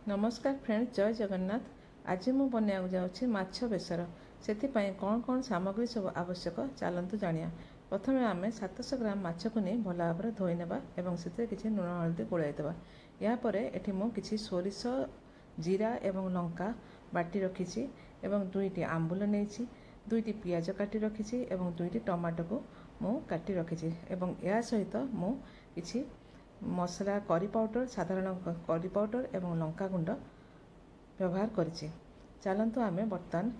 नमस्कार फ्रेंड्स, जय जगन्नाथ। आज मु बनाया जाऊँगी माछ बेसर। से कौन कौन सामग्री सब आवश्यक चलतु जानिया। प्रथम आम 700 ग्राम माछ को नहीं भल भाव में धोई नेबा एवं से किसी लुण हलदी गोलाईदेवा। यापर एटी मु किसी सोरिष जीरा एवं लंका बाटी रखी एवं 2टी आंबुल नहीं 2टी पियाज काटी रखी एवं 2टी टमाटो को मु काटी रखी एवं या सहित मु किसी मसला करी पाउडर साधारण करी पाउडर एवं लंका गुंड व्यवहार करिछि। चलतु आमे बर्तमान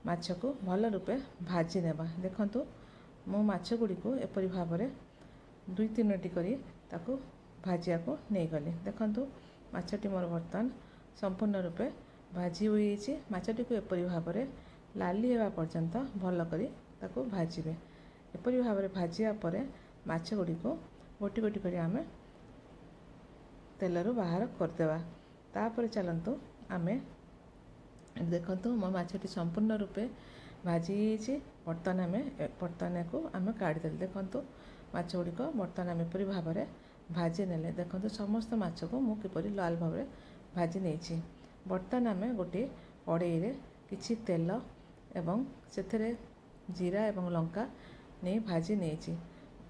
माछ को भल रूपे भाजी नेबा। देखंतु मो माछ गुडी को एपरि भाव में 2-3टी करी ताकू भाजिया को नहीं गली। देखंतु माछटी मोर बर्तमान संपूर्ण रूपे भाजी होइछि। माछटी को एपरि भाव में लाली हेबा पर्यंत भल करी ताकू भाजिबे। एपरि भाव में भाजिया परे माछ गुडी को गोटी गोटी करी आमे तेलरू बाहर करदेवा। तापर चलतु आमे देखंतु मो माछटी संपूर्ण रूपे भाजी बर्तमान बर्तन को आमे काढ़ी देले। देखंतु माछ गुड़िक बर्तमान आम एपरि भाव में भाजी नेले। देखंतु समस्त माछ को मु किपरि लाल भाव में भाजी नहीं। बर्तमान आमे गोटे कड़ाई रे किछि तेल एवं सेथरे जीरा एवं लंका नहीं भाजी नहीं।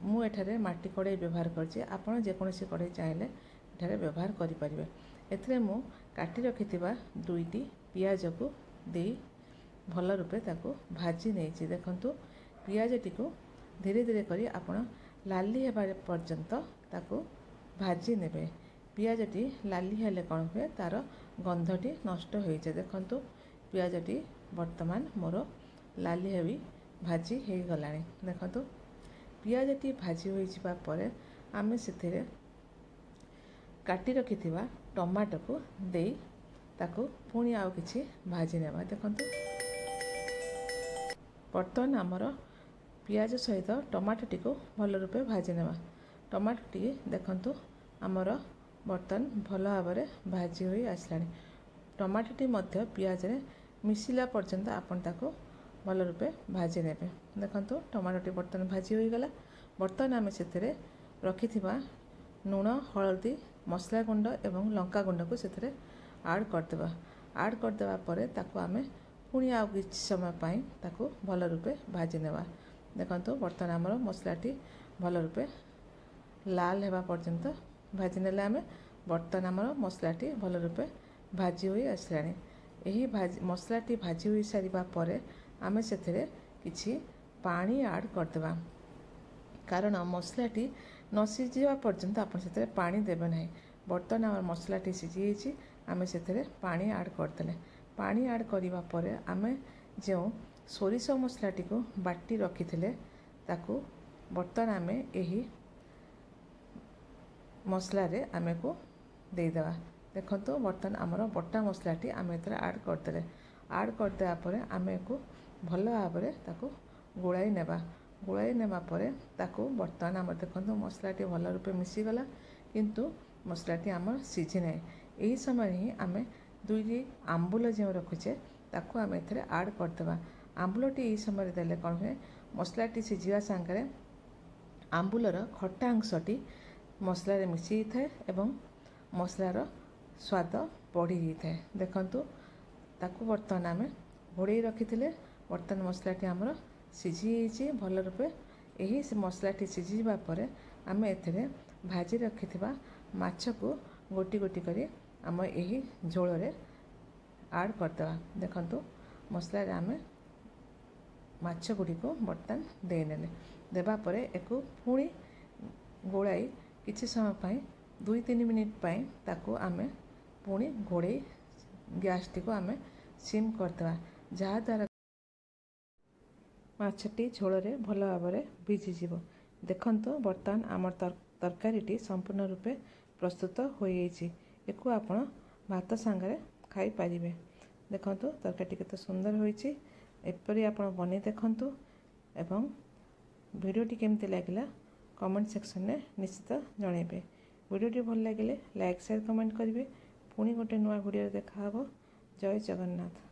मु एठारे माटी कड़ाई व्यवहार करछि। आपण जेकोसी कड़ाई चाहिए एठारे व्यवहार करें। एथिरे मु काटी रखिथिबा 2टी पियाज को दे भल रूपे ताको भाजी नहीं। देखंतु पियाजटी को धीरे धीरे करी आपण लाली हेबा पर्यंत ताको भाजी नेबे। पियाजटी लाली हेले कौन हुए तार गंधटी नष्ट हो जाए। देखंतु पियाजटी वर्तमान मोर लाली हेबी भाजी हो गलानी। देखंतु पियाजटी भाजी हो जिबा परे आमे सेथिरे काटी रखिथिबा टमाटो को दे ताको पुणी आउ किछि भाजी नेबा। देखंतु बर्तमान आमर पियाज सहित टमाटोटी को भल रूपे भाजी नेबा। टमाटोटी देखंतु आमर बर्तमान भल भाव में भाजी होई आसलानी। टमाटोटी मध्य पियाज रे मिसिला पर्यंत आपण ताको भल रूपे भाजी नेबे। देखंतु टमाटोटी बर्तमान भाजी होई गला। बर्तमान आमे सेथिरे रखिथिबा लुण हलदी मसला गुंड एवं लंका गुंड को सेथिरे ऐड करदेबा। ऐड करदेबा परे ताको आमे पुणी आउ किछि समय पाई ताको भल रूपे भाजी नेबा। देखंतु बर्तमान आमर मसलाटी भल रूपे लाल हेबा पर्यंत भाजी नेले आमे। बर्तमान आमर मसलाटी भल रूपे भाजी होई आसलानी। एही भाजी मसलाटी भाजी होई सारिबा परे आमे सेथिरे किछि पानी ऐड करदेबा। कारण मसलाटी न सीझा पर्यंत आप पानी देवे ना। बर्तमान आम मसलाटी सीझी आम से पानी ऐड करदे। पानी ऐड करने पर आम जो सोरिष मसलाटी को बाटी रखी ताकू बर्तमान आम यही मसला आम को देदेवा। देखंतु बर्तमान आमर बटा मसलाटी आम ऐड करदे। ऐड करदेवा पर आम को भल भाव में ताकू गोलाई नेबा। गोलाई नेबा परे ताकू बर्तमान आम देखंतु मसलाटी भल रूपे मिसीगला किंतु मसलाटी आम सीझी ना। यही समय ही आम 2टी आंबुल जो रखुचे ताकू आम एथरे ऐड करदेबा। आंबुलटी यही समय देले कौन हुए मसलाटी सीझा सांगे आंबुलर खट्टा अंशटी मसलार मिसी थाए एवं मसलार स्वाद बढ़ी जाए। देखंतु ताकू बर्तमान आम घोड़े रखी बर्तमान मसलाटी आमर सीझी भल रूपे। यही मसलाटी सीझा पर आम एथिरे भाजी रखिथिबा माछ को गोटी गोटी करी आम यही झोल रे ऐड करदेवा। देखंतु मसला आम माछ गुड़ी को बर्तमान देने देबा परे एको पुणी गोलाई किछि समय पाई 2-3 मिनिट पाई ताकू आमे पुणी घोड़े गैस टी को आमे सिम करदेवा। जहा द्वारा माछटी झोल भल भाव में भिजिज। देखंतु बर्तमान आम तरकारीटी संपूर्ण रूपे प्रस्तुत हो जाइए। आपण भात सांगे खाई पारिबे। देखंतु तरकारी केते सुंदर होइछि। एपरि आपण बने देखंतु एवं वीडियोटी केमती लागिला कमेंट सेक्शन में निश्चित जनइबे। वीडियोटी भल लागिले लाइक शेयर कमेंट करिवे। पुणी गोटे नुआ वीडियो देखा हबो। जय जगन्नाथ।